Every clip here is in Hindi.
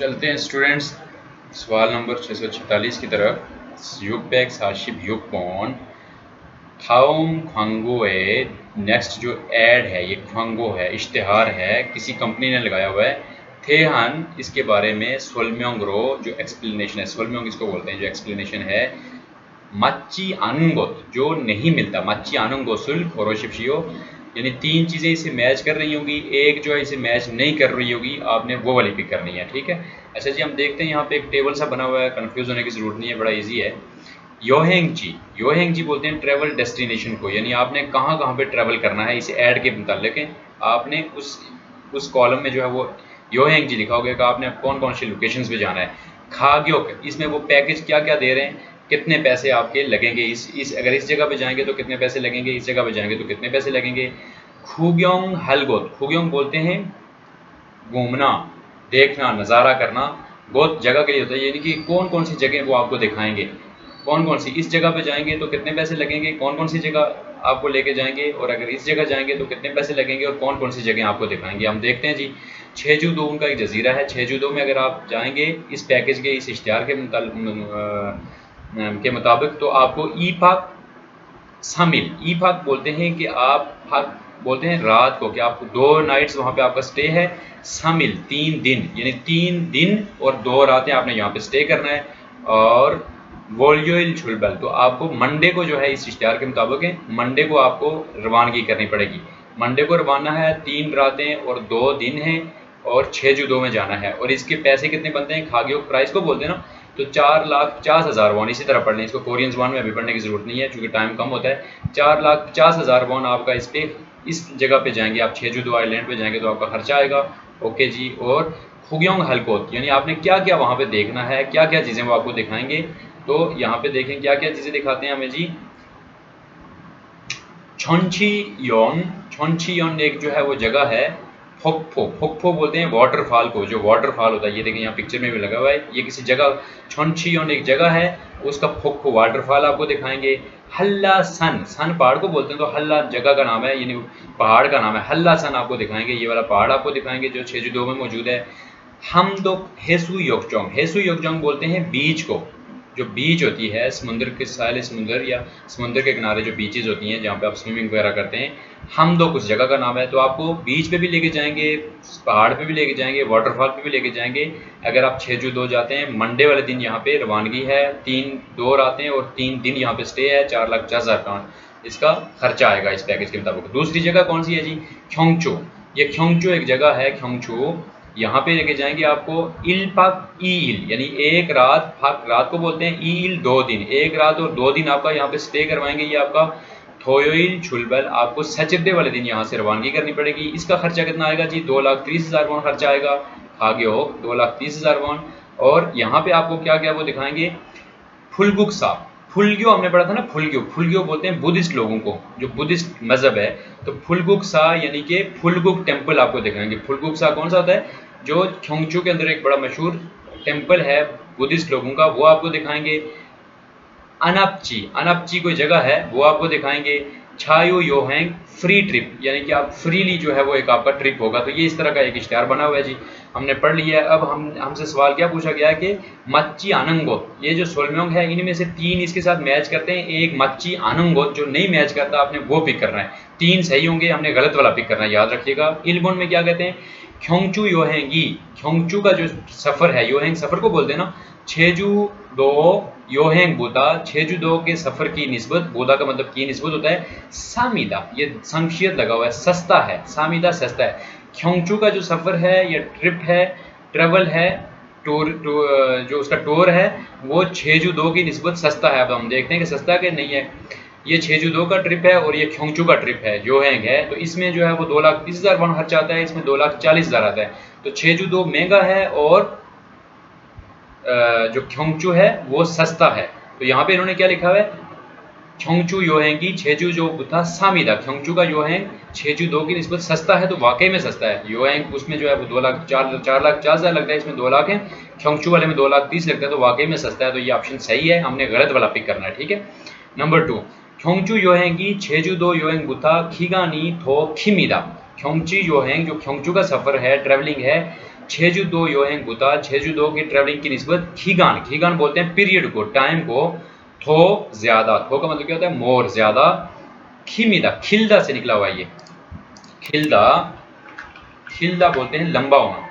चलते हैं स्टूडेंट्स सवाल नंबर 646 की तरफ। युगपैक साशिब युगपॉन थाउम ख्वांगोए। नेक्स्ट जो एड है ये ख्वांगो है, इश्तिहार है, किसी कंपनी ने लगाया हुआ है। थेहान इसके बारे में सोलम्योंग रो जो एक्सप्लेनेशन है, सोलम्योंग इसको बोलते हैं, जो एक्सप्लेनेशन है मच्ची आनुंगोत जो नहीं मिलता, मच्ची आनुंगोसुल खोरोशिप्शियो, यानी तीन चीज़ें इसे मैच कर रही होंगी, एक जो है इसे मैच नहीं कर रही होगी, आपने वो वाली पिक करनी है। ठीक है, अच्छा जी, हम देखते हैं यहाँ पे एक टेबल सा बना हुआ है, कंफ्यूज होने की ज़रूरत नहीं है, बड़ा इजी है। योहेंग जी बोलते हैं ट्रैवल डेस्टिनेशन को, यानी आपने कहाँ कहाँ पे ट्रैवल करना है, इसे ऐड के मुतालिक आपने उस कॉलम में जो है वो योहेंग जी लिखा होगा कि आपने कौन कौन सी लोकेशंस पे जाना है। खाग्योक, इसमें वो पैकेज क्या क्या दे रहे हैं, कितने पैसे आपके लगेंगे, इस अगर इस जगह पे जाएंगे तो कितने पैसे लगेंगे, इस जगह पे जाएंगे तो कितने पैसे लगेंगे। खुग्योंग हलगोत, खुग्योंग बोलते हैं घूमना, देखना, नज़ारा करना। गोत जगह के लिए होता है, यानी कि कौन कौन सी जगह वो आपको दिखाएंगे, कौन कौन सी, इस जगह पे जाएंगे तो कितने पैसे लगेंगे, कौन कौन सी जगह आपको लेके जाएंगे, और अगर इस जगह जाएंगे तो कितने पैसे लगेंगे, और कौन कौन सी जगह आपको दिखाएंगे। हम देखते हैं जी। छेजू-दो उनका एक जजीरा है, छेजू-दो में अगर आप जाएंगे इस पैकेज के, इस इश्तिहार के मुताबिक, तो आपको ईफाक शामिल, ईफाक बोलते हैं कि आप फाक बोलते हैं रात को, कि आप 2 नाइट्स वहाँ पे आपका स्टे है। शामिल 3 दिन, यानी 3 दिन और 2 रातें आपने यहाँ पे स्टे करना है। और वोल्योइल छुलबल, तो आपको मंडे को जो है इस इश्तिहार के मुताबिक है, मंडे को आपको रवानगी करनी पड़ेगी। मंडे को रवाना है, 3 रातें और 2 दिन हैं, और 6 जूदों में जाना है। और इसके पैसे कितने बनते हैं, खागियो प्राइस को बोलते हैं ना, तो 4,50,000 वॉन, इसी तरह पढ़ लें इसको, कोरियन वन में भी पढ़ने की ज़रूरत नहीं है क्योंकि टाइम कम होता है। 4,50,000 वॉन आपका इस जगह पे जाएंगे आप, छेजूदो आइलैंड पे जाएंगे तो आपका खर्चा आएगा। ओके जी। और खुग्योंग हलकोत, यानी आपने क्या क्या वहाँ पे देखना है, क्या क्या चीज़ें वो आपको दिखाएंगे। तो यहाँ पे देखें क्या क्या चीज़ें दिखाते हैं हमें जी। छोंछीयोन एक जो है वो जगह है। फोक्फो, फोक्फो बोलते हैं वाटरफॉल को, जो वाटरफॉल होता है, ये देखें यहाँ पिक्चर में भी लगा हुआ है, ये किसी जगह, छोंछीयोन एक जगह है, उसका फोक्फो वाटरफॉल आपको दिखाएंगे। हल्ला सन, सन पहाड़ को बोलते हैं, तो हल्ला जगह का नाम है, यानी पहाड़ का नाम है। हल्ला सन आपको दिखाएंगे, ये वाला पहाड़ आपको दिखाएंगे जो छेजू-दो में मौजूद है। हम दो हेसु योगचोंग, हेसु योगचोंग बोलते हैं बीच को, जो बीच होती है समुद्र के, साहिल समुद्र या समुद्र के किनारे जो बीचेज होती हैं जहाँ पे आप स्विमिंग वगैरह करते हैं, हम दो कुछ जगह का नाम है। तो आपको बीच पे भी लेके जाएंगे, पहाड़ पे भी लेके जाएंगे, वाटरफॉल पे भी लेके जाएंगे। अगर आप छेजू-दो जाते हैं, मंडे वाले दिन यहाँ पे रवानगी है, 2 रातें और 3 दिन यहाँ पे स्टे है, 4,50,000 पाउंड इसका खर्चा आएगा इस पैकेज के मुताबिक। दूसरी जगह कौन सी है जी, ख्योंगचो, ये ख्योंगचो एक जगह है, ख्योंगचो, यहाँ पे लेके जाएंगे आपको। इलपाक ईल, यानी एक रात, फाक रात को बोलते हैं, ईल 2 दिन, एक रात और 2 दिन आपका यहाँ पे स्टे करवाएंगे। ये आपका थोयोइल छुलबल, आपको सचरडे वाले दिन यहाँ से रवानगी करनी पड़ेगी। इसका खर्चा कितना आएगा जी, 2,30,000 वॉन खर्चा आएगा। आगे हो 2,30,000 वॉन। और यहाँ पे आपको क्या क्या वो दिखाएंगे, फुलगुक्सा, फुलग्यो हमने पढ़ा था ना, फुलग्यो, फुलग्यो बोलते हैं बुद्धिस्ट लोगों को, जो बुद्धिस्ट मजहब है। तो फुलगुक्सा यानी कि फुलगुक टेम्पल आपको दिखाएंगे। फुलगुक्सा कौन सा होता है, जो ख्योंगचू के अंदर एक बड़ा मशहूर टेम्पल है बुद्धिस्ट लोगों का, वो आपको दिखाएंगे। अनपची, अनपची कोई जगह है, वो आपको दिखाएंगे। छायो योहेंग फ्री ट्रिप, यानी कि आप फ्रीली जो है वो एक आपका ट्रिप होगा। तो ये इस तरह का एक इश्तिहार बना हुआ है जी, हमने पढ़ लिया है। अब हमसे सवाल क्या पूछा गया है कि मच्ची आनंगोत, ये जो सोलम्योंग है इनमें से 3 इसके साथ मैच करते हैं, एक मच्ची आनंगोत जो नहीं मैच करता, आपने वो पिक करना है। 3 सही होंगे, हमने गलत वाला पिक करना है, याद रखिएगा। इलबोन में क्या कहते हैं, ख्योंगचू योहेंगी, ख्योंगचू का जो सफ़र है, योहेंग सफ़र को बोलते हैं ना, छेजू-दो योहेंग बुदा, छेजू-दो के सफ़र की निस्बत, बुदा का मतलब की निस्बत होता है सामीदा, ये संक्षिप्त लगा हुआ है, सस्ता है, सामीदा सस्ता है। ख्योंगचू का जो सफ़र है या ट्रिप है, ट्रेवल है, जो उसका टूर है, वो छेजू-दो की निस्बत सस्ता है। अब हम देखते हैं कि सस्ता कि नहीं है। ये छेजू-दो का ट्रिप है और ये ख्योंगचू का ट्रिप है, योहेंग है, तो इसमें जो है वो 2,30,000 वॉन खर्चा आता है, इसमें 2,40,000 आता है। तो छेजू-दो महंगा है और जो ख्योंगचू है वो सस्ता है। तो यहाँ पे इन्होंने क्या लिखा हुआ है, ख्योंगचू योहेंगी छेजू जो था सामीदा, ख्योंगचू का योहेंग छेजू-दो की निस्बत सस्ता है, तो वाकई में सस्ता है। योहेंग उसमें जो है वो 4,40,000 लगता है, इसमें 2 लाख है, ख्योंगचू वाले में 2,30,000 लगता है, तो वाकई में सस्ता है। तो ये ऑप्शन सही है, हमने गलत वाला पिक करना है। ठीक है। नंबर 2, ख्योंगचू योहेंगी छेजू-दो योहेंग बुथा खीगानी थो खीमीदा, ख्योंगची योहेंग जो ख्योंगचू का सफ़र है, ट्रैवलिंग है, छेजू दो योहेंग गुता, छेजू दो की ट्रेवलिंग की निस्बत खीगान, खीगान बोलते हैं पीरियड को, टाइम को, थो ज्यादा, थो का मतलब क्या होता है मोर ज्यादा, खीमिदा खिल्दा से निकला हुआ ये, खिल्दा, खिल्दा बोलते हैं लंबा होना,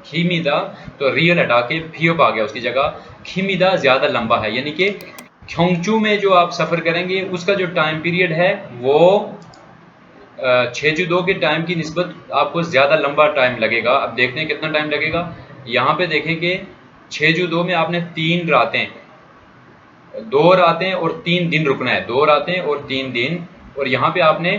खीमिदा तो रियल हटा के फियोप आ गया उसकी जगह, खीमिदा ज्यादा लंबा है, यानी कि ख्योंगचू में जो आप सफर करेंगे उसका जो टाइम पीरियड है वो छेजू के टाइम की निस्बत आपको ज़्यादा लंबा टाइम लगेगा। अब देखते हैं कितना टाइम लगेगा। यहाँ पे देखें कि छेजू में आपने 3 रातें, 2 रातें और 3 दिन रुकना है, 2 रातें और 3 दिन, और यहाँ पे आपने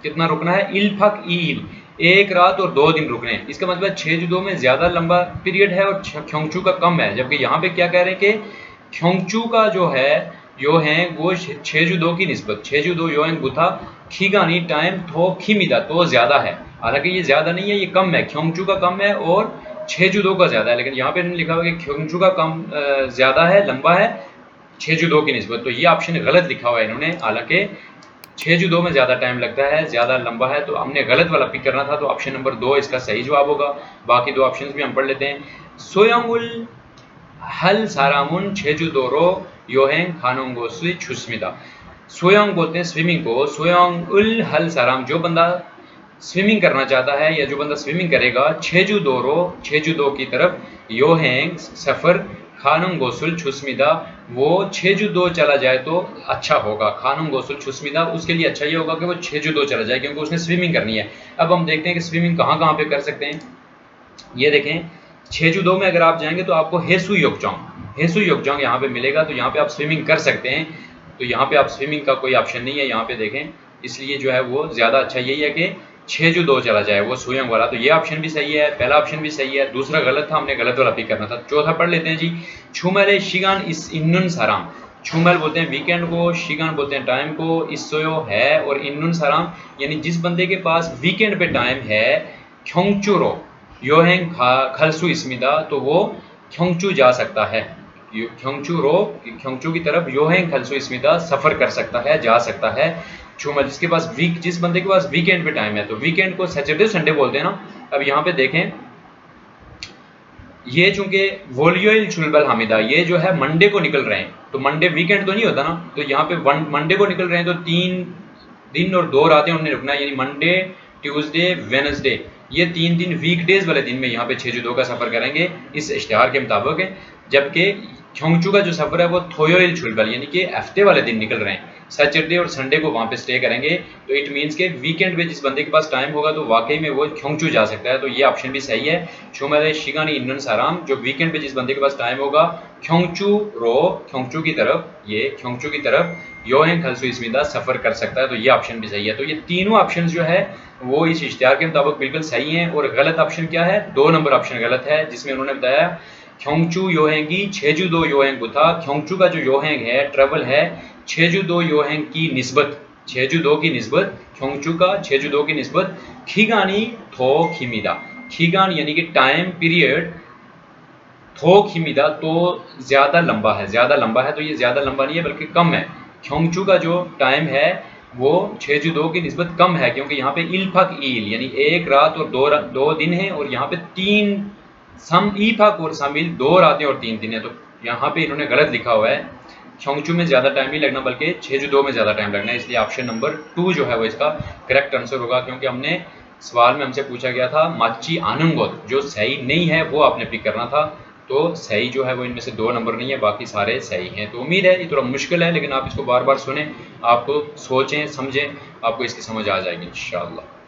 कितना रुकना है, इल्फक ईल, 1 रात और 2 दिन रुकने हैं। इसका मतलब छेजू में ज़्यादा लंबा पीरियड है और ख्योंगचू का कम है, जबकि यहाँ पे क्या कह रहे हैं कि ख्योंगचू का जो है यो है वो छेजू की निस्बत, छेजू दो यो गुथा खीगानी टाइम थो खीमिदा तो ज़्यादा है, हालांकि ये ज़्यादा नहीं है, ये कम है, ख्योंगचू का कम है और छेजू का ज़्यादा है, लेकिन यहाँ पे लिखा हुआ है कि ख्योंगचू का कम ज़्यादा है, लंबा है छेजू की निस्बत, तो ये ऑप्शन गलत लिखा हुआ है इन्होंने, हालांकि छेजू में ज़्यादा टाइम लगता है, ज़्यादा लंबा है, तो हमने गलत वाला पिक करना था, तो ऑप्शन नंबर 2 इसका सही जवाब होगा। बाकी 2 ऑप्शन भी हम पढ़ लेते हैं। सोयांगुल हल सारामुन छेजू दोरो योहेंग खानोंगो सुई छुस्मिदा, सोयांग बोलते हैं स्विमिंग को, सोयांग उल हल साराम जो बंदा स्विमिंग करना चाहता है या जो बंदा स्विमिंग करेगा छेजू दो की तरफ, योहेंग सफ़र, खानुंग गोसुल छुस्मिदा वो छेजू दो चला जाए तो अच्छा होगा, खानुंग गोसुल छुस्मिदा उसके लिए अच्छा ये होगा कि वो छेजू दो चला जाए, क्योंकि उसने स्विमिंग करनी है। अब हम देखते हैं कि स्विमिंग कहाँ कहाँ पे कर सकते हैं। ये देखें छेजू दो में अगर आप जाएंगे तो आपको हेसु योगजांग यहाँ पे मिलेगा, तो यहाँ पे आप स्विमिंग कर सकते हैं, तो यहाँ पे आप स्विमिंग का कोई ऑप्शन नहीं है यहाँ पे देखें, इसलिए जो है वो ज़्यादा अच्छा यही है कि छेजू दो चला जाए वो सुयंग वाला, तो ये ऑप्शन भी सही है, पहला ऑप्शन भी सही है, दूसरा गलत था, हमने गलत वाला पिक करना था। चौथा पढ़ लेते हैं जी, छुमले शिगान इस इन्नुन साराम, छुमल बोलते हैं वीकेंड को, शिगान बोलते हैं टाइम को, इसोयो है, और इन्नुन साराम यानी जिस बंदे के पास वीकेंड पे टाइम है, ख्योंगचूरो योहेंग खलसु इसमिदा तो वो ख्योंगचू जा सकता है, ख्योंगचू की तरफ योहेंग खलसु इसमिदा सफ़र कर सकता है, जा सकता है। छुमल जिसके पास जिस बंदे के पास वीकेंड पे टाइम है, तो वीकेंड को सैटरडे संडे बोलते हैं ना। अब यहाँ पे देखें ये चूंकि वोलियोइल चुलबल हामिदा ये जो है मंडे को निकल रहे हैं, तो मंडे वीकेंड तो नहीं होता ना, तो यहाँ पे मंडे को निकल रहे हैं, तो 3 दिन और 2 रातें उन्हें रुकना है, यानी मंडे ट्यूसडे वेनसडे ये 3 दिन वीकडेज वाले दिन में यहाँ पे छेजू दो का सफ़र करेंगे इस इश्तिहार के मुताबिक, जबकि ख्योंगचू का जो सफ़र है वो थोयोइल चुलबल यानी कि हफ्ते वाले दिन निकल रहे हैं, सैटरडे और संडे को वहाँ पे स्टे करेंगे, तो इट मीन्स के वीकेंड पे जिस बंदे के पास टाइम होगा तो वाकई में वो ख्योंगचू जा सकता है, तो ये ऑप्शन भी सही है। शुमल शिगानी इन्नन साराम जो वीकेंड पे जिस बंदे के पास टाइम होगा ख्योंगचू की तरफ, ये ख्योंगचू की तरफ योहेंग खलसु इसमिदा सफ़र कर सकता है, तो ये ऑप्शन भी सही है। तो ये तीनों ऑप्शन जो है वो इस इश्तिहार के मुताबिक बिल्कुल सही हैं, और गलत ऑप्शन क्या है, 2 नंबर ऑप्शन गलत है, जिसमें उन्होंने बताया ख्योंगचू योहेंगी छेजू दो योहेंग बुथा, ख्योंगचू का जो योहेंग है ट्रेवल है छेजू दो योहेंग की निस्बत, छेजू दो की निस्बत, ख्योंगचू का छेजू दो की निस्बत खीगानी थो खीमिदा, खीगान यानी कि टाइम पीरियड, थो खीमिदा तो ज़्यादा लंबा है, तो ये ज़्यादा लंबा नहीं है बल्कि कम है, ख्योंगचू का जो टाइम है वो छेजू दो की निस्बत कम है, क्योंकि यहाँ पे इल्फक ईल यानी 1 रात और 2 दिन है, और यहाँ पे 3 सम ईफक और शामिल 2 रातें और 3 दिन है, तो यहाँ पे इन्होंने गलत लिखा हुआ है, ख्योंगचू में ज़्यादा टाइम नहीं लगना बल्कि छेजू दो में ज़्यादा टाइम लगना है, इसलिए ऑप्शन नंबर 2 जो है वो इसका करेक्ट आंसर होगा, क्योंकि हमने सवाल में हमसे पूछा गया था माची आनंगोत जो सही नहीं है वो आपने पिक करना था, तो सही जो है वो इनमें से 2 नंबर नहीं है, बाकी सारे सही हैं। तो उम्मीद है ये थोड़ा मुश्किल है, लेकिन आप इसको बार बार सुने, आपको सोचें समझें, आपको इसकी समझ आ जाएगी इंशाअल्लाह।